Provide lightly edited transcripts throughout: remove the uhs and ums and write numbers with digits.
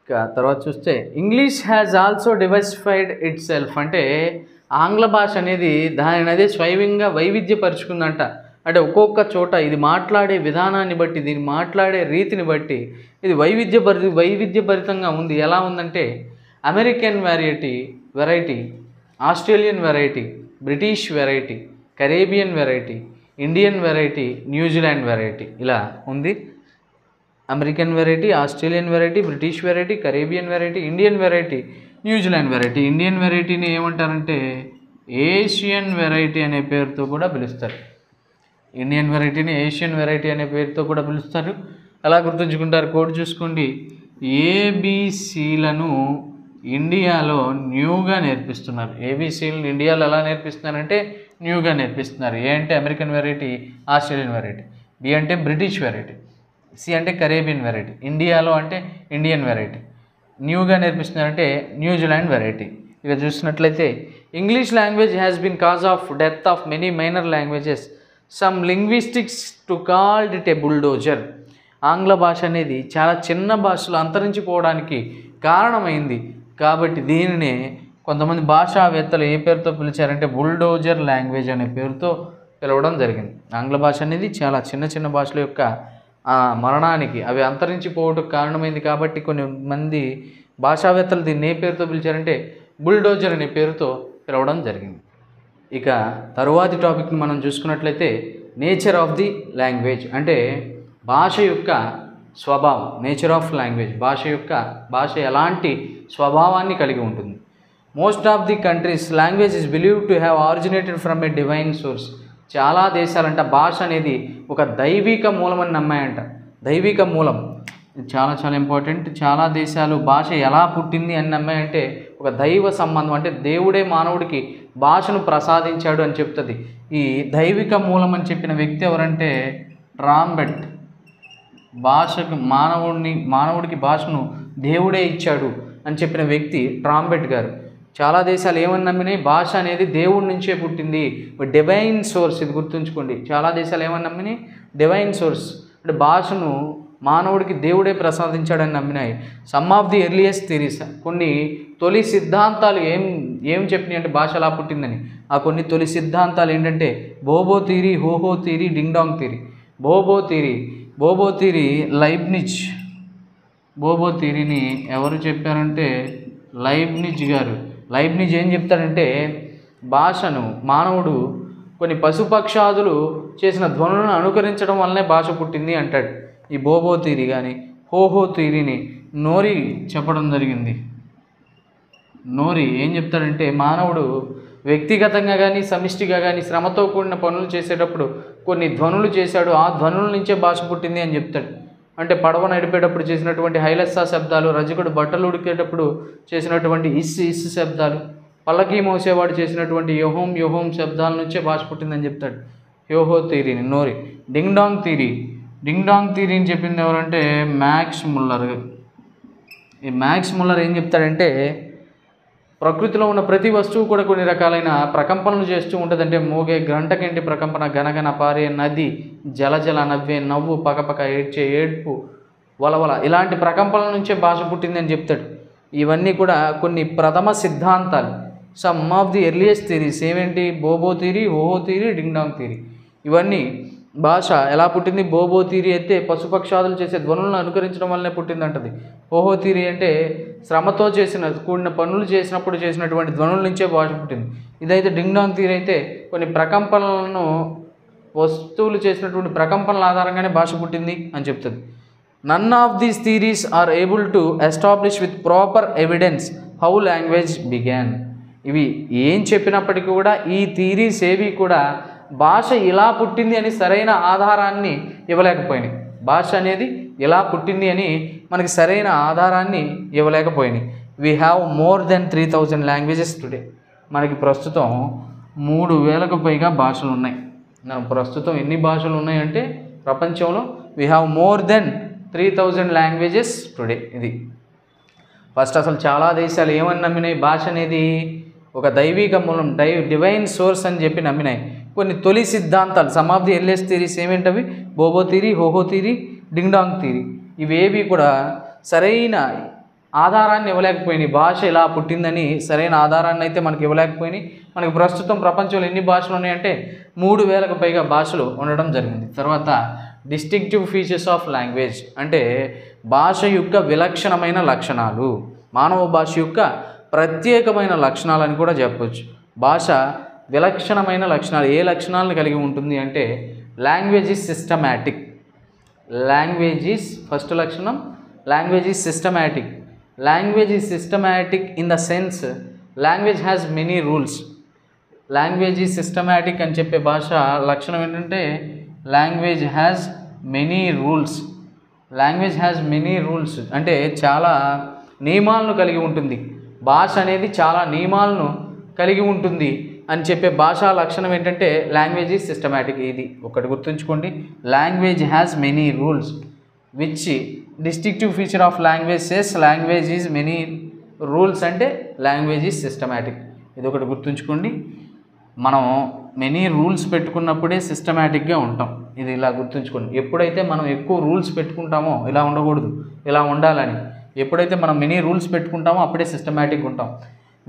ఇక తర్వాత చూస్తే English has also diversified itself, అంటే ఆంగ్ల భాష అనేది దానిని అదే స్వయంగా వైవిధ్యపరుచుకుందంట. అంటే ఒక్కొక్క చోట ఇది మాట్లాడే విధానాన్ని బట్టి, దీన్ని మాట్లాడే రీతిని బట్టి ఇది వైవిధ్యభరితంగా ఉంది. ఎలా ఉందంటే American variety, Australian variety, British variety, Caribbean variety, Indian variety, New Zealand variety, ఇలా ఉంది. American variety, Australian variety, British variety, Caribbean variety, Indian variety, New Zealand variety. Indian వెరైటీని ఏమంటారంటే ఏషియన్ వెరైటీ అనే పేరుతో కూడా పిలుస్తారు. ఇండియన్ వెరైటీని ఏషియన్ వెరైటీ అనే పేరుతో కూడా పిలుస్తారు. అలా గుర్తుంచుకుంటారు. కోడ్ చూసుకోండి. ఏబిసిలను ఇండియాలో న్యూగా నేర్పిస్తున్నారు. ఏబిసిలను ఇండియాలో ఎలా నేర్పిస్తున్నారంటే న్యూగా నేర్పిస్తున్నారు. ఏ అంటే American variety, Australian variety. B అంటే బ్రిటిష్ వెరైటీ. సి అంటే కరేబియన్ వెరైటీ. ఇండియాలో అంటే ఇండియన్ వెరైటీ. న్యూగా నేర్పిస్తున్నారంటే న్యూజిలాండ్ వెరైటీ. ఇక చూసినట్లయితే English language has been cause of death of many minor languages, some linguistics to called it a bulldozer. ఆంగ్ల భాష అనేది చాలా చిన్న భాషలు అంతరించిపోవడానికి కారణమైంది. కాబట్టి దీనినే కొంతమంది భాషావేత్తలు ఏ పేరుతో పిలిచారంటే బుల్డోజర్ లాంగ్వేజ్ అనే పేరుతో పిలవడం జరిగింది. ఆంగ్ల భాష అనేది చాలా చిన్న చిన్న భాషల యొక్క మరణానికి, అవి అంతరించిపోవడానికి కారణమైంది. కాబట్టి కొన్ని మంది భాషావేత్తలు దీన్ని ఏ పేరుతో పిలిచారంటే బుల్డోజర్ అనే పేరుతో పిలవడం జరిగింది. ఇక తరువాతి టాపిక్ని మనం చూసుకున్నట్లయితే నేచర్ ఆఫ్ ది లాంగ్వేజ్, అంటే భాష యొక్క స్వభావం. నేచర్ ఆఫ్ లాంగ్వేజ్, భాష ఎలాంటి స్వభావాన్ని కలిగి ఉంటుంది. Most of the countries language is believed to have originated from A divine source. చాలా దేశాలంట భాష అనేది ఒక దైవిక మూలం అని నమ్మాయంట. దైవిక మూలం చాలా చాలా ఇంపార్టెంట్. చాలా దేశాలు భాష ఎలా పుట్టింది అని నమ్మాయంటే ఒక దైవ సంబంధం, అంటే దేవుడే మానవుడికి భాషను ప్రసాదించాడు అని చెప్తుంది. ఈ దైవిక మూలం అని చెప్పిన వ్యక్తి ఎవరంటే ట్రాంబెట్. మానవుడికి భాషను దేవుడే ఇచ్చాడు అని చెప్పిన వ్యక్తి ట్రాంబెట్ గారు. చాలా దేశాలు ఏమని నమ్మినాయి, భాష అనేది దేవుడి నుంచే పుట్టింది, డివైన్ సోర్స్. ఇది గుర్తుంచుకోండి. చాలా దేశాలు ఏమని నమ్మినాయి, డివైన్ సోర్స్ అంటే భాషను మానవుడికి దేవుడే ప్రసాదించాడని నమ్మినాయి. Some of the earliest theories, కొన్ని తొలి సిద్ధాంతాలు ఏం చెప్పినాయి అంటే భాష ఎలా పుట్టిందని. ఆ కొన్ని తొలి సిద్ధాంతాలు ఏంటంటే బోబో థియరీ, హోహో థియరీ, డింగ్ డాంగ్ థియరీ. బోబో థియరీ లైబ్నిజ్. బోబో థియరీని ఎవరు చెప్పారంటే లైబ్నిజ్ గారు. లైబ్నిజ్ ఏం చెప్తాడంటే భాషను మానవుడు కొన్ని పశుపక్షాదులు చేసిన ధ్వనులను అనుకరించడం వల్లనే భాష పుట్టింది అంటాడు. ఈ బోబో థియరీ కానీ హోహో థియరీని నోరి చెప్పడం జరిగింది. నోరి ఏం చెప్తాడంటే మానవుడు వ్యక్తిగతంగా కానీ సమిష్టిగా కానీ శ్రమతో కూడిన పనులు చేసేటప్పుడు కొన్ని ధ్వనులు చేశాడు, ఆ ధ్వనుల నుంచే భాష పుట్టింది అని చెప్తాడు. అంటే పడవ నడిపేటప్పుడు చేసినటువంటి హైలస్సా శబ్దాలు, రజకుడు బట్టలు ఉడికేటప్పుడు చేసినటువంటి ఇస్ శబ్దాలు, పల్లకీ మోసేవాడు చేసినటువంటి యోహోం శబ్దాల నుంచే భాష పుట్టిందని చెప్తాడు. యోహో థియరీని నోరి. డింగ్ డాంగ్ థియరీని చెప్పింది ఎవరంటే మ్యాక్స్ ముల్లర్. ఈ మ్యాక్స్ ముల్లర్ ఏం చెప్తాడంటే ప్రకృతిలో ఉన్న ప్రతి వస్తువు కూడా కొన్ని రకాలైన ప్రకంపనలు చేస్తూ ఉంటుంది. అంటే మోగే గంటకంటి ప్రకంపన, గనగన పారే నది, జలజల నవ్వే నవ్వు, పకపక ఏడ్చే ఏడ్పు, వలవల, ఇలాంటి ప్రకంపనల నుంచే భాష పుట్టింది అని చెప్తాడు. ఇవన్నీ కూడా కొన్ని ప్రథమ సిద్ధాంతాలు. Some of the earliest theories ఏమేంటి, బోబో థియరీ, హోహో థియరీ, డింగ్ డాంగ్ థియరీ. ఇవన్నీ భాష ఎలా పుట్టింది. బోబో థియరీ అయితే పశుపక్షాదులు చేసే ధ్వనులను అనుకరించడం వల్లనే పుట్టింది అంటది. హోహో థియరీ అంటే శ్రమతో కూడిన పనులు చేసినప్పుడు చేసినటువంటి ధ్వనుల నుంచే భాష పుట్టింది. ఇదైతే డింగ్ డాంగ్ థియరీ అయితే కొన్ని ప్రకంపనలను, వస్తువులు చేసినటువంటి ప్రకంపనల ఆధారంగానే భాష పుట్టింది అని చెప్తుంది. None of these theories are able to establish with proper evidence how language began. ఇవి ఏం చెప్పినప్పటికీ కూడా ఈ థియరీస్ ఏవి కూడా భాష ఇలా పుట్టింది అని సరైన ఆధారాన్ని ఇవ్వలేకపోయినాయి. భాష అనేది ఎలా పుట్టింది అని మనకి సరైన ఆధారాన్ని ఇవ్వలేకపోయినాయి. We have more than 3000 languages today. మనకి ప్రస్తుతం 3000కు పైగా భాషలు ఉన్నాయి. మనం ప్రస్తుతం ఎన్ని భాషలు ఉన్నాయంటే ప్రపంచంలో we have more than 3000 languages today. ఇది ఫస్ట్ అసలు చాలా దేశాలు ఏమని నమ్మినాయి, భాష అనేది ఒక దైవిక మూలం, డివైన్ సోర్స్ అని చెప్పి నమ్మినాయి. కొన్ని తొలి సిద్ధాంతాలు, some of the earliest theories ఏమేంటవి, బోబో థియరీ, హోహో థియరీ, డింగ్ డాంగ్ థియరీ. ఇవేవి కూడా సరైన ఆధారాన్ని ఇవ్వలేకపోయినాయి. భాష ఇలా పుట్టిందని సరైన ఆధారాన్ని అయితే మనకి ఇవ్వలేకపోయినాయి. మనకి ప్రస్తుతం ప్రపంచంలో ఎన్ని భాషలు ఉన్నాయంటే 3000కు పైగా భాషలు ఉండడం జరిగింది. తర్వాత డిస్టింక్టివ్ ఫీచర్స్ ఆఫ్ లాంగ్వేజ్ అంటే భాష యొక్క విలక్షణమైన లక్షణాలు, మానవ భాష యొక్క ప్రత్యేకమైన లక్షణాలని కూడా చెప్పవచ్చు. భాష విలక్షణమైన లక్షణాలు ఏ లక్షణాలను కలిగి ఉంటుంది అంటే language is systematic. Language is first లక్షణం, language is systematic. Language is systematic in the sense language has many rules. Language is systematic అని చెప్పే భాష లక్షణం ఏంటంటే language has many rules. Language has many rules అంటే చాలా నియమాలను కలిగి ఉంటుంది. భాష అనేది చాలా నియమాలను కలిగి ఉంటుంది అని చెప్పే భాషా లక్షణం ఏంటంటే లాంగ్వేజ్ ఈజ్ సిస్టమాటిక్. ఇది ఒకటి గుర్తుంచుకోండి, language has many rules. Which distinctive feature of language says language is many rules అంటే లాంగ్వేజ్ ఈజ్ సిస్టమాటిక్. ఇది ఒకటి గుర్తుంచుకోండి. మనం మెనీ రూల్స్ పెట్టుకున్నప్పుడే సిస్టమాటిక్గా ఉంటాం. ఇది ఇలా గుర్తుంచుకోండి. ఎప్పుడైతే మనం ఎక్కువ రూల్స్ పెట్టుకుంటామో ఇలా ఉండకూడదు, ఇలా ఉండాలని, ఎప్పుడైతే మనం మెనీ రూల్స్ పెట్టుకుంటామో అప్పుడే సిస్టమాటిక్గా ఉంటాం.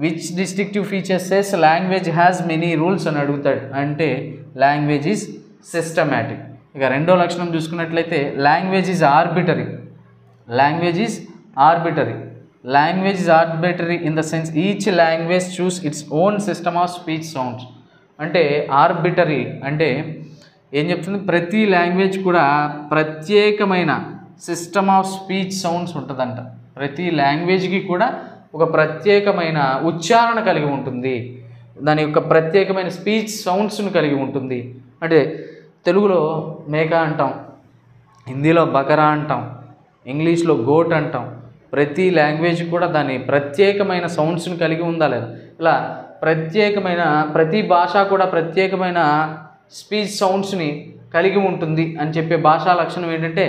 Which distinctive features says language has many rules అని అడుగుతాడు అంటే లాంగ్వేజ్ ఈజ్ సిస్టమాటిక్. ఇక రెండో లక్షణం చూసుకున్నట్లయితే language is arbitrary. Language is arbitrary. Language is arbitrary in the sense each language chooses its own system of speech sounds. అంటే arbitrary అంటే ఏం చెప్తుంది, ప్రతి లాంగ్వేజ్ కూడా ప్రత్యేకమైన సిస్టమ్ ఆఫ్ స్పీచ్ సౌండ్స్ ఉంటుందంట. ప్రతి లాంగ్వేజ్కి కూడా ఒక ప్రత్యేకమైన ఉచ్చారణ కలిగి ఉంటుంది, దాని యొక్క ప్రత్యేకమైన స్పీచ్ సౌండ్స్ను కలిగి ఉంటుంది. అంటే తెలుగులో మేక అంటాం, హిందీలో బకరా అంటాం, ఇంగ్లీష్లో గోట్ అంటాం. ప్రతి లాంగ్వేజ్ కూడా దాని ప్రత్యేకమైన సౌండ్స్ని కలిగి ఉందా లేదా, ఇలా ప్రత్యేకమైన ప్రతి భాష కూడా ప్రత్యేకమైన స్పీచ్ సౌండ్స్ని కలిగి ఉంటుంది అని చెప్పే భాషా లక్షణం ఏంటంటే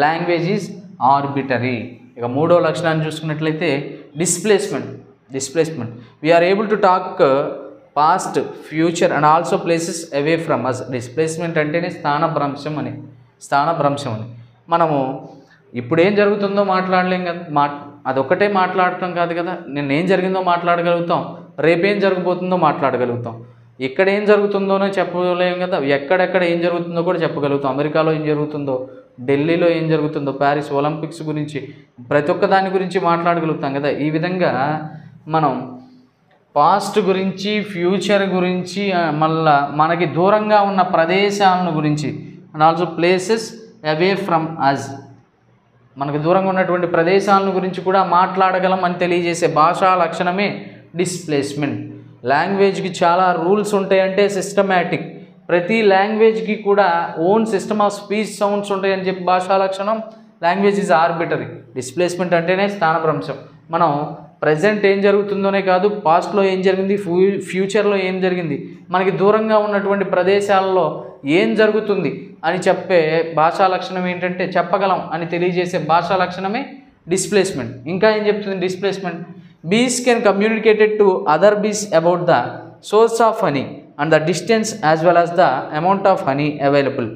లాంగ్వేజ్ ఈజ్ ఆర్బిటరీ. ఇక మూడో లక్షణాన్ని చూసుకున్నట్లయితే displacement. Displacement we are able to talk past, future and also places away from us. Displacement అంటేనే స్థానభ్రంశం అని. స్థానభ్రంశం అని మనము ఇప్పుడు ఏం జరుగుతుందో మాట్లాడలేం కదా, అదొక్కటే మాట్లాడటం కాదు కదా. నిన్న ఏం జరిగిందో మాట్లాడగలుగుతాం, రేపేం జరగబోతుందో మాట్లాడగలుగుతాం, ఇక్కడ ఏం జరుగుతుందోనో చెప్పలేం కదా, ఎక్కడెక్కడ ఏం జరుగుతుందో కూడా చెప్పగలుగుతాం. అమెరికాలో ఏం జరుగుతుందో, ఢిల్లీలో ఏం జరుగుతుందో, ప్యారిస్ ఒలింపిక్స్ గురించి, ప్రతి ఒక్క దాని గురించి మాట్లాడగలుగుతాం కదా. ఈ విధంగా మనం పాస్ట్ గురించి, ఫ్యూచర్ గురించి, మళ్ళా మనకి దూరంగా ఉన్న ప్రదేశాలను గురించి and also places away from us, మనకు దూరంగా ఉన్నటువంటి ప్రదేశాలను గురించి కూడా మాట్లాడగలం అని తెలియజేసే భాషా లక్షణమే డిస్ప్లేస్మెంట్. లాంగ్వేజ్కి చాలా రూల్స్ ఉంటాయంటే సిస్టమాటిక్. ప్రతి లాంగ్వేజ్కి కూడా own system of speech sounds ఉంటాయని చెప్పి భాషా లక్షణం లాంగ్వేజ్ ఈజ్ ఆర్బిటరీ. డిస్ప్లేస్మెంట్ అంటేనే స్థానభ్రంశం. మనం ప్రజెంట్ ఏం జరుగుతుందోనే కాదు, పాస్ట్లో ఏం జరిగింది, ఫ్యూచర్లో ఏం జరిగింది, మనకి దూరంగా ఉన్నటువంటి ప్రదేశాలలో ఏం జరుగుతుంది అని చెప్పే భాషా లక్షణం ఏంటంటే చెప్పగలం అని తెలియజేసే భాషా లక్షణమే డిస్ప్లేస్మెంట్. ఇంకా ఏం చెప్తుంది డిస్ప్లేస్మెంట్, బీస్ కెన్ కమ్యూనికేటెడ్ టు అదర్ బీస్ about the source of honey and the distance as well as the amount of honey available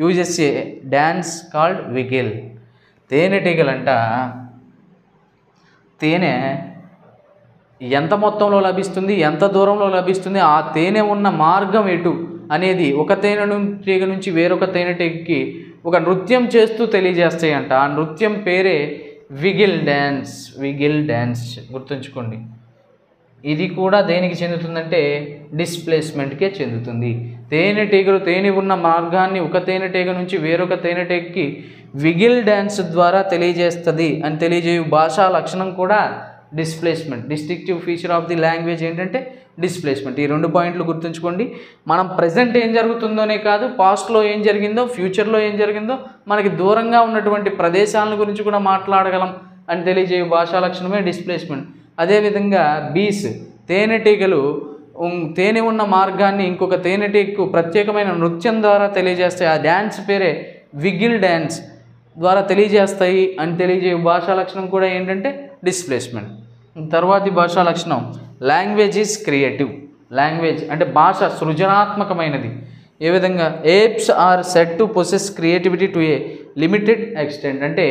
uses a dance called wiggle. తేనెటీగలంట తేనె ఎంత మొత్తంలో లభిస్తుంది, ఎంత దూరంలో లభిస్తుంది, ఆ తేనె ఉన్న మార్గం ఎటు అనేది ఒక తేనెటీగ నుంచి వేరొక తేనెటీగకి ఒక నృత్యం చేస్తూ తెలియజేస్తాయంట. ఆ నృత్యం పేరే విగిల్ డ్యాన్స్. విగిల్ డ్యాన్స్ గుర్తుంచుకోండి. ఇది కూడా దేనికి చెందుతుందంటే డిస్ప్లేస్మెంట్కే చెందుతుంది. తేనెటీగలు తేనె ఉన్న మార్గాన్ని ఒక తేనెటీగ నుంచి వేరొక తేనెటీగకి విగిల్ డ్యాన్స్ ద్వారా తెలియజేస్తుంది అని తెలియజేయు భాషా లక్షణం కూడా displacement. Distinctive feature of the language ఏంటంటే డిస్ప్లేస్మెంట్. ఈ 2 పాయింట్లు గుర్తుంచుకోండి. మనం ప్రజెంట్ ఏం జరుగుతుందోనే కాదు, పాస్ట్లో ఏం జరిగిందో, ఫ్యూచర్లో ఏం జరిగిందో, మనకి దూరంగా ఉన్నటువంటి ప్రదేశాల గురించి కూడా మాట్లాడగలం అని తెలియజేయు భాషా లక్షణమే డిస్ప్లేస్మెంట్. అదేవిధంగా బీస్ తేనెటీగలు తేనె ఉన్న మార్గాన్ని ఇంకొక తేనెటీగకు ప్రత్యేకమైన నృత్యం ద్వారా తెలియజేస్తాయి. ఆ డ్యాన్స్ పేరే విగిల్ డ్యాన్స్ ద్వారా తెలియజేస్తాయి అని తెలియజేయు భాషా లక్షణం కూడా ఏంటంటే డిస్ప్లేస్మెంట్. తర్వాతి భాషా లక్షణం లాంగ్వేజ్ ఈజ్ క్రియేటివ్. లాంగ్వేజ్ అంటే భాష సృజనాత్మకమైనది. ఏ విధంగా apes are set to possess creativity to a limited extent. అంటే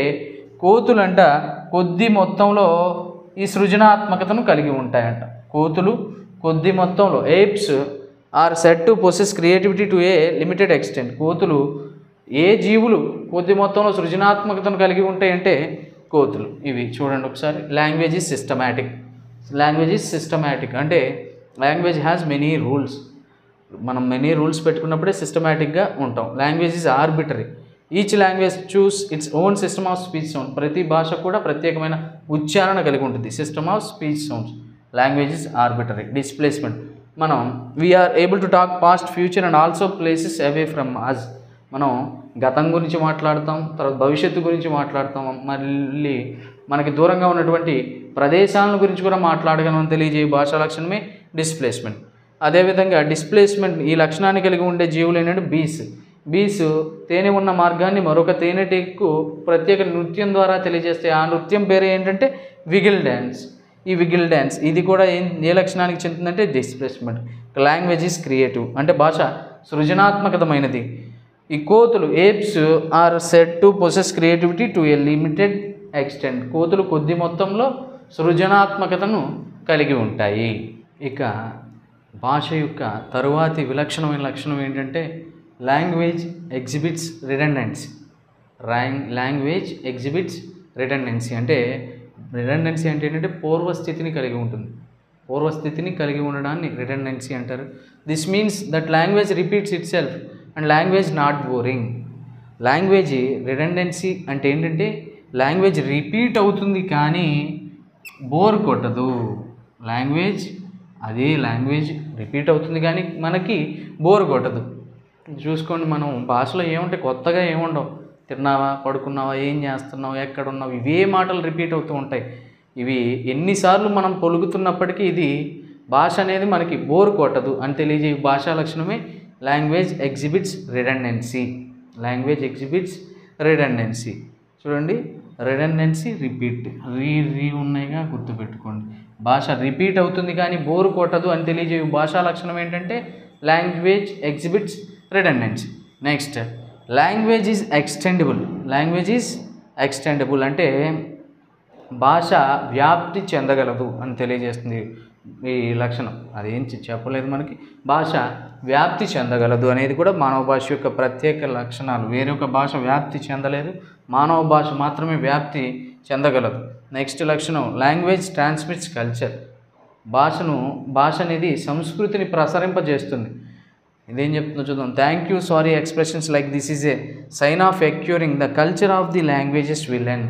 కోతులంట కొద్ది మొత్తంలో ఈ సృజనాత్మకతను కలిగి ఉంటాయంట. కోతులు కొద్ది మొత్తంలో, apes are said to possess creativity to a limited extent. కోతులు, ఏ జీవులు కొద్ది మొత్తంలో సృజనాత్మకతను కలిగి ఉంటాయంటే కోతులు. ఇవి చూడండి ఒకసారి. Language is systematic. Language is systematic అంటే లాంగ్వేజ్ హ్యాస్ మెనీ రూల్స్. మనం మెనీ రూల్స్ పెట్టుకున్నప్పుడే సిస్టమాటిక్గా ఉంటాం. Language is arbitrary. Each language chooses its own system of speech sound. ప్రతి భాష కూడా ప్రత్యేకమైన ఉచ్చారణ కలిగి ఉంటుంది. System of speech sounds. Language is arbitrary. Displacement, మనం we are able to talk past, future and also places away from us. మనం గతం గురించి మాట్లాడతాం, తర్వాత భవిష్యత్తు గురించి మాట్లాడతాం, మళ్ళీ మనకి దూరంగా ఉన్నటువంటి ప్రదేశాల గురించి కూడా మాట్లాడగలం తెలియజేయ భాషా లక్షణమే డిస్ప్లేస్మెంట్. అదేవిధంగా డిస్ప్లేస్మెంట్ ఈ లక్షణాన్ని కలిగి ఉండే జీవులు ఏంటంటే బీస్. బీస్ తేనె ఉన్న మార్గాన్ని మరొక తేనెటీగకు ప్రత్యేక నృత్యం ద్వారా తెలియజేస్తాయి. ఆ నృత్యం పేరు ఏంటంటే విగిల్ డ్యాన్స్. ఈ విగిల్ డ్యాన్స్ ఇది కూడా ఏ లక్షణానికి చెందుతుందంటే డిస్ప్లేస్మెంట్. లాంగ్వేజ్ ఈజ్ క్రియేటివ్ అంటే భాష సృజనాత్మకతమైనది. ఈ కోతులు, apes are said to possess creativity to a limited extent. కోతులు కొద్ది మొత్తంలో సృజనాత్మకతను కలిగి ఉంటాయి. ఇక భాష యొక్క తరువాతి విలక్షణమైన లక్షణం ఏంటంటే language exhibits redundancy. Language exhibits redundancy అంటే రిడెండెన్సీ అంటే ఏంటంటే పూర్వస్థితిని కలిగి ఉంటుంది. పూర్వస్థితిని కలిగి ఉండడాన్ని రిడెండెన్సీ అంటారు. This means that language repeats it self and language not boring. Language redundancy అంటే ఏంటంటే లాంగ్వేజ్ రిపీట్ అవుతుంది కానీ బోర్ కొట్టదు. అదే లాంగ్వేజ్ రిపీట్ అవుతుంది కానీ మనకి బోర్ కొట్టదు. చూసుకోండి, మనం భాషలో ఏముంటాయి, కొత్తగా ఏముండవు. తిన్నావా, పడుకున్నావా, ఏం చేస్తున్నావు, ఎక్కడున్నావు, ఇవే మాటలు రిపీట్ అవుతూ ఉంటాయి. ఇవి ఎన్నిసార్లు మనం పలుకుతున్నప్పటికీ ఇది భాష అనేది మనకి బోర్ కొట్టదు అని తెలియజే భాషా లక్షణమే language exhibits redundancy. Language exhibits redundancy. చూడండి, రిడెండెన్సీ, రిపీట్, రీ ఉన్నాయిగా గుర్తుపెట్టుకోండి. భాష రిపీట్ అవుతుంది కానీ బోర్ కొట్టదు అని తెలియజే భాషా లక్షణం ఏంటంటే language exhibits redundancy. Next, language is extendable. Language is extendable అంటే భాష వ్యాప్తి చెందగలదు అని తెలియజేస్తుంది ఈ లక్షణం. అదేం చెప్పలేదు మనకి. భాష వ్యాప్తి చెందగలదు అనేది కూడా మానవ భాష యొక్క ప్రత్యేక లక్షణాలు. వేరొక భాష వ్యాప్తి చెందలేదు, మానవ భాష మాత్రమే వ్యాప్తి చెందగలదు. నెక్స్ట్ లక్షణం, లాంగ్వేజ్ ట్రాన్స్మిట్స్ కల్చర్. భాష అనేది సంస్కృతిని ప్రసరింపజేస్తుంది. ఇదేం చెప్తుందో చూద్దాం. Thank you, sorry expressions like this is a sign of acquiring the culture of the languages will end.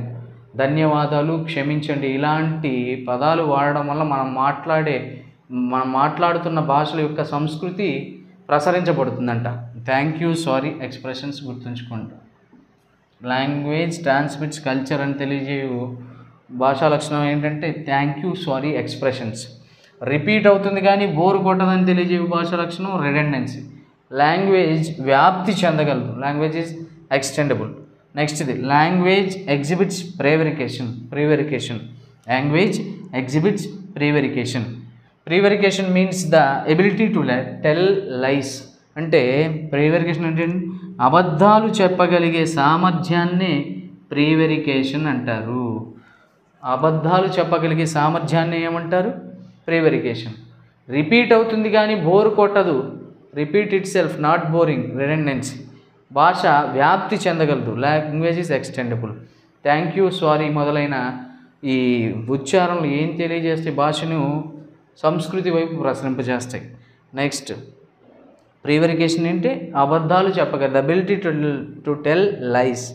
ధన్యవాదాలు, క్షమించండి, ఇలాంటి పదాలు వాడడం వల్ల మనం మాట్లాడుతున్న భాషల యొక్క సంస్కృతి ప్రసరించబడుతుందంట. థ్యాంక్ యూ, సారీ ఎక్స్ప్రెషన్స్ గుర్తుంచుకోండి. లాంగ్వేజ్ ట్రాన్స్మిట్స్ కల్చర్ అని తెలియజేయు భాషా లక్షణం ఏంటంటే thank you, sorry expressions. Repeat అవుతుంది కానీ బోర్ కొట్టదని తెలియజేయు భాషా లక్షణం రిడెండెన్సీ. లాంగ్వేజ్ వ్యాప్తి చెందగలదు. Language is extendable. నెక్స్ట్ ఇది language exhibits prevarication. Language exhibits prevarication. Prevarication means the ability to tell lies. అంటే ప్రీవెరికేషన్ అంటే అబద్ధాలు చెప్పగలిగే సామర్థ్యాన్నే ప్రీవెరికేషన్ అంటారు. అబద్ధాలు చెప్పగలిగే సామర్థ్యాన్ని ఏమంటారు? ప్రీవెరికేషన్. రిపీట్ అవుతుంది కానీ బోర్ కొట్టదు. Repeat itself, not boring, redundancy. భాష వ్యాప్తి చెందగలదు. Language is extendable. Thank you, sorry మొదలైన ఈ ఉచ్చారణలు ఏం తెలియజేస్తాయి? భాషను సంస్కృతి వైపు ప్రసరింపజేస్తాయి. నెక్స్ట్, ప్రీవెరికేషన్ అంటే అబద్ధాలు చెప్పగలదు. Ability to tell lies.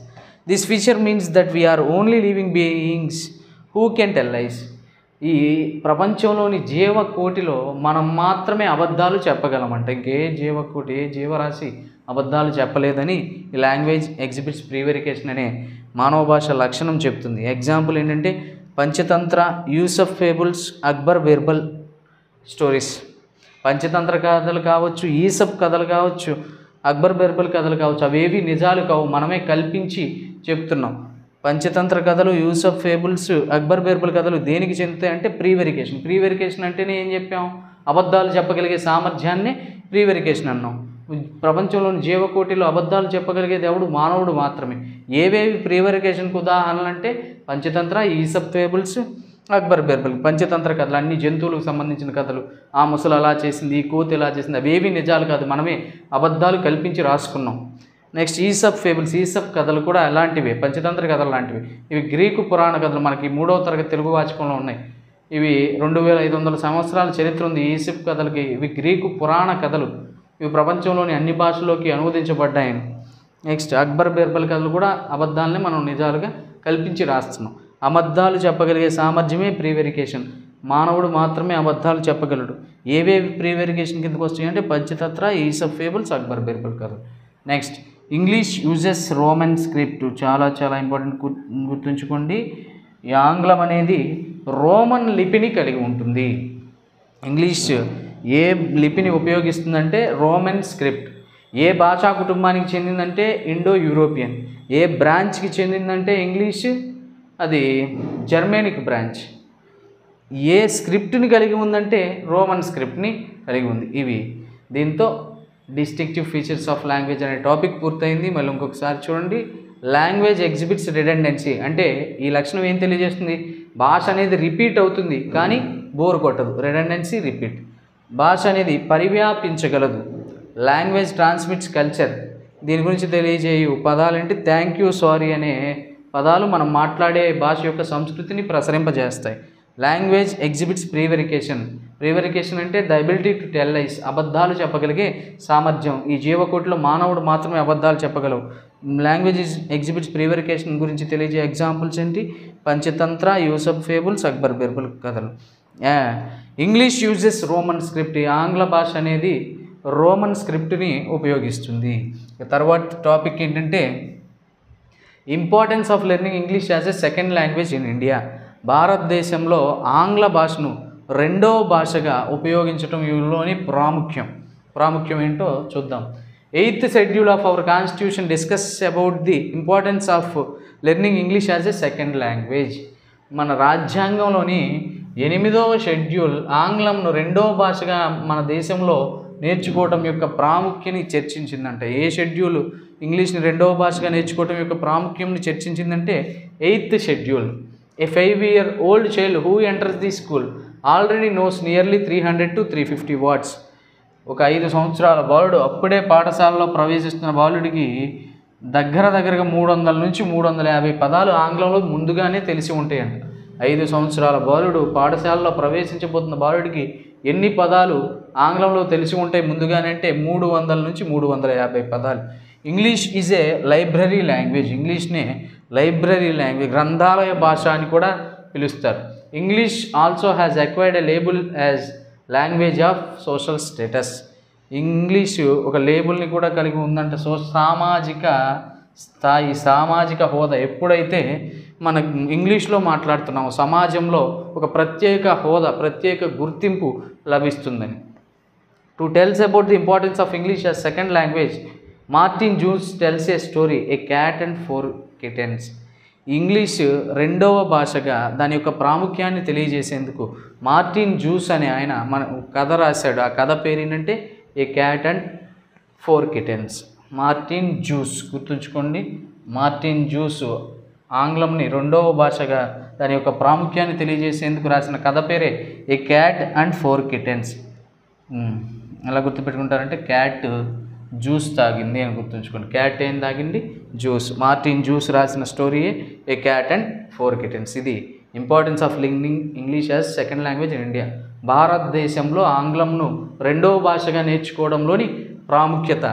This feature means that we are only living beings who can tell lies. ఈ ప్రపంచంలోని జీవకోటిలో మనం మాత్రమే అబద్ధాలు చెప్పగలమంట. ఇంకే జీవకోటి, ఏ జీవరాశి అబద్ధాలు చెప్పలేదని ఈ లాంగ్వేజ్ ఎగ్జిబిట్స్ ప్రీవెరికేషన్ అనే మానవ భాష లక్షణం చెప్తుంది. ఎగ్జాంపుల్ ఏంటంటే పంచతంత్ర, యూసఫ్ ఫేబుల్స్, అక్బర్ బీర్బల్ స్టోరీస్. పంచతంత్ర కథలు కావచ్చు, ఈసఫ్ కథలు కావచ్చు, అక్బర్ బీర్బల్ కథలు కావచ్చు, అవేవి నిజాలు కావు, మనమే కల్పించి చెప్తున్నాం. పంచతంత్ర కథలు, యూసఫ్ ఫేబుల్స్, అక్బర్ బీర్బల్ కథలు దేనికి చెందుతాయి అంటే ప్రీవెరికేషన్. ప్రీవెరికేషన్ అంటేనే ఏం చెప్పాం? అబద్ధాలు చెప్పగలిగే సామర్థ్యాన్ని ప్రీవెరికేషన్ అన్నాం. ప్రపంచంలోని జీవకోటిలో అబద్ధాలు చెప్పగలిగేది ఎవడు? మానవుడు మాత్రమే. ఏవేవి ప్రీవరికేషన్కి ఉదాహరణలు అంటే పంచతంత్ర, ఈసప్ ఫేబుల్స్, అక్బర్ బీర్బల్. పంచతంత్ర కథలు అన్ని జంతువులకు సంబంధించిన కథలు. ఆ ముసలు అలా చేసింది, ఈ కోతి ఇలా చేసింది, అవేవి నిజాలు కాదు, మనమే అబద్ధాలు కల్పించి రాసుకున్నాం. Next Aesop fables. ఈసప్ కథలు కూడా అలాంటివే, పంచతంత్ర కథలు లాంటివి. ఇవి గ్రీకు పురాణ కథలు, మనకి 3వ తరగతి తెలుగు వాచకంలో ఉన్నాయి. ఇవి 2500 సంవత్సరాల చరిత్ర ఉంది ఈసప్ కథలకి. ఇవి గ్రీకు పురాణ కథలు. ఇవి ప్రపంచంలోని అన్ని భాషల్లోకి అనువదించబడ్డాయి. నెక్స్ట్ అక్బర్ బీర్బల్ కథలు కూడా అబద్ధాలని మనం నిజాలుగా కల్పించి రాస్తున్నాం. అబద్ధాలు చెప్పగలిగే సామర్థ్యమే ప్రీవెరికేషన్. మానవుడు మాత్రమే అబద్ధాలు చెప్పగలడు. ఏవేవి ప్రీవెరికేషన్ కిందకు వస్తాయంటే పంచతంత్ర, ఈసప్ ఫేబుల్స్, అక్బర్ బీర్బల్ కథలు. Next English uses Roman script. చాలా చాలా ఇంపార్టెంట్, గుర్తుంచుకోండి. ఈ ఆంగ్లం అనేది రోమన్ లిపిని కలిగి ఉంటుంది. ఇంగ్లీష్ ఏ లిపిని ఉపయోగిస్తుందంటే రోమన్ స్క్రిప్ట్. ఏ భాషా కుటుంబానికి చెందిందంటే ఇండో యూరోపియన్. ఏ బ్రాంచ్కి చెందిందంటే ఇంగ్లీష్ అది జర్మేనిక్ బ్రాంచ్. ఏ స్క్రిప్ట్ని కలిగి ఉందంటే రోమన్ స్క్రిప్ట్ని కలిగి ఉంది. ఇవి దీంతో డిస్టింక్టివ్ ఫీచర్స్ ఆఫ్ లాంగ్వేజ్ అనే టాపిక్ పూర్తయింది. మళ్ళీ ఇంకొకసారి చూడండి. లాంగ్వేజ్ ఎగ్జిబిట్స్ రిడెండెన్సీ అంటే ఈ లక్షణం ఏం తెలియజేస్తుంది? భాష అనేది రిపీట్ అవుతుంది కానీ బోర్ కొట్టదు. Redundancy, repeat. భాష అనేది పరివ్యాపించగలదు. Language transmits culture. దీని గురించి తెలియజేయు పదాలేంటి? థ్యాంక్ యూ, సారీ అనే పదాలు మనం మాట్లాడే భాష యొక్క సంస్కృతిని ప్రసరింపజేస్తాయి. Language exhibits prevarication. ప్రీవెరికేషన్ అంటే ద ఎబిలిటీ టు టెల్ లైస్, అబద్ధాలు చెప్పగలిగే సామర్థ్యం. ఈ జీవకోటిలో మానవుడు మాత్రమే అబద్ధాలు చెప్పగలవు. లాంగ్వేజ్ ఎగ్జిబిట్స్ ప్రీవెరికేషన్ గురించి తెలియజే ఎగ్జాంపుల్స్ ఏంటి? పంచతంత్ర, యూసప్ ఫేబుల్స్, అక్బర్ బీర్బల్ కథలు. English uses Roman script. ఈ ఆంగ్ల భాష అనేది రోమన్ స్క్రిప్ట్ని ఉపయోగిస్తుంది. తర్వాత టాపిక్ ఏంటంటే importance of learning English as a second language in India. భారతదేశంలో ఆంగ్ల భాషను రెండవ భాషగా ఉపయోగించడంలోని ప్రాముఖ్యం ఏంటో చూద్దాం. 8th schedule of our constitution discuss about the importance of learning English as a second language. మన రాజ్యాంగంలోని 8వ షెడ్యూల్ ఆంగ్లంను రెండవ భాషగా మన దేశంలో నేర్చుకోవటం యొక్క ప్రాముఖ్యాన్ని చర్చించిందంట. ఏ షెడ్యూల్ ఇంగ్లీష్ని రెండవ భాషగా నేర్చుకోవటం యొక్క ప్రాముఖ్యంని చర్చించిందంటే 8th schedule. A 5-year-old child who enters the school already knows nearly 300 to 350 words. ఒక 5 సంవత్సరాల బాలుడు అప్పుడే పాఠశాలలో ప్రవేశిస్తున్న బాలుడికి దగ్గరగా 300 నుంచి 350 పదాలు ఆంగ్లంలో ముందుగానే తెలిసి ఉంటాయంట. 5 సంవత్సరాల బాలుడు పాఠశాలలో ప్రవేశించబోతున్న బాలుడికి ఎన్ని పదాలు ఆంగ్లంలో తెలిసి ఉంటాయి ముందుగానే అంటే 300 నుంచి 350 పదాలు. English is a library language. ఇంగ్లీష్నే లైబ్రరీ లాంగ్వేజ్, గ్రంథాలయ భాష అని కూడా పిలుస్తారు. English also has acquired a label as language of social status. English ఒక లేబుల్ని కూడా కలిగి ఉందంట. సామాజిక స్థాయి, సామాజిక హోదా. ఎప్పుడైతే మనం ఇంగ్లీష్లో మాట్లాడుతున్నామో సమాజంలో ఒక ప్రత్యేక హోదా, ప్రత్యేక గుర్తింపు లభిస్తుందని. To tells about the importance of English as second language, Martin juice tells a story, A cat and 4 kittens. English రెండవ భాషగా దాని యొక్క ప్రాముఖ్యాన్ని తెలియజేసేందుకు మార్టిన్ జూస్ అనే ఆయన మన కథ రాశాడు. ఆ కథ పేరు ఏంటంటే a cat and 4 kittens. Martin Joos, గుర్తుంచుకోండి. మార్టిన్ జూస్ ఆంగ్లంని రెండవ భాషగా దాని యొక్క ప్రాముఖ్యాన్ని తెలియజేసేందుకు రాసిన కథ పేరే ఏ క్యాట్ అండ్ 4 kittens. ఎలా గుర్తుపెట్టుకుంటారంటే క్యాట్ జ్యూస్ తాగింది అని గుర్తుంచుకోండి. క్యాట్ ఏం తాగింది? జ్యూస్. మార్టిన్ జ్యూస్ రాసిన స్టోరీయే ఏ క్యాట్ అండ్ 4 kittens. ఇది importance of learning English as second language in India. భారతదేశంలో ఆంగ్లంను రెండవ భాషగా నేర్చుకోవడంలోని ప్రాముఖ్యత.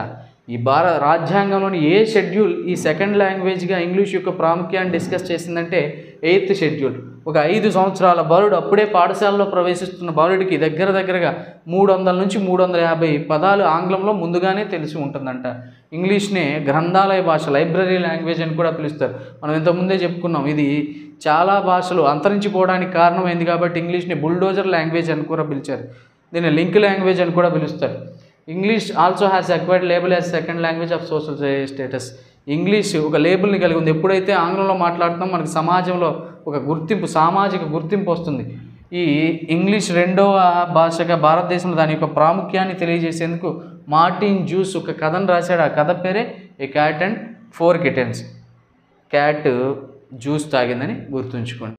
ఈ రాజ్యాంగంలోని ఏ షెడ్యూల్ ఈ సెకండ్ లాంగ్వేజ్గా ఇంగ్లీష్ యొక్క ప్రాముఖ్యాన్ని డిస్కస్ చేసిందంటే 8th షెడ్యూల్. ఒక 5 సంవత్సరాల బాలుడు అప్పుడే పాఠశాలలో ప్రవేశిస్తున్న బాలుడికి దగ్గరగా 300 నుంచి 350 పదాలు ఆంగ్లంలో ముందుగానే తెలిసి ఉంటుందంట. ఇంగ్లీష్నే గ్రంథాలయ భాష, లైబ్రరీ లాంగ్వేజ్ అని కూడా పిలుస్తారు. మనం ఇంతకుముందే చెప్పుకున్నాం. ఇది చాలా భాషలు అంతరించిపోవడానికి కారణమైంది కాబట్టి ఇంగ్లీష్ని బుల్డోజర్ లాంగ్వేజ్ అని కూడా పిలిచారు. దీన్ని లింక్ లాంగ్వేజ్ అని కూడా పిలుస్తారు. English also has acquired label as second language of social status. English ఒక లేబుల్ని కలిగి ఉంది. ఎప్పుడైతే ఆంగ్లంలో మాట్లాడుతున్నామో మనకి సమాజంలో ఒక గుర్తింపు, సామాజిక గుర్తింపు వస్తుంది. ఈ ఇంగ్లీష్ రెండవ భాషగా భారతదేశంలో దాని యొక్క ప్రాముఖ్యాన్ని తెలియజేసేందుకు మార్టిన్ జ్యూస్ ఒక కథను రాశాడు. ఆ కథ పేరే a cat and 4 kittens. Cat juice తాగిందని గుర్తుంచుకోండి.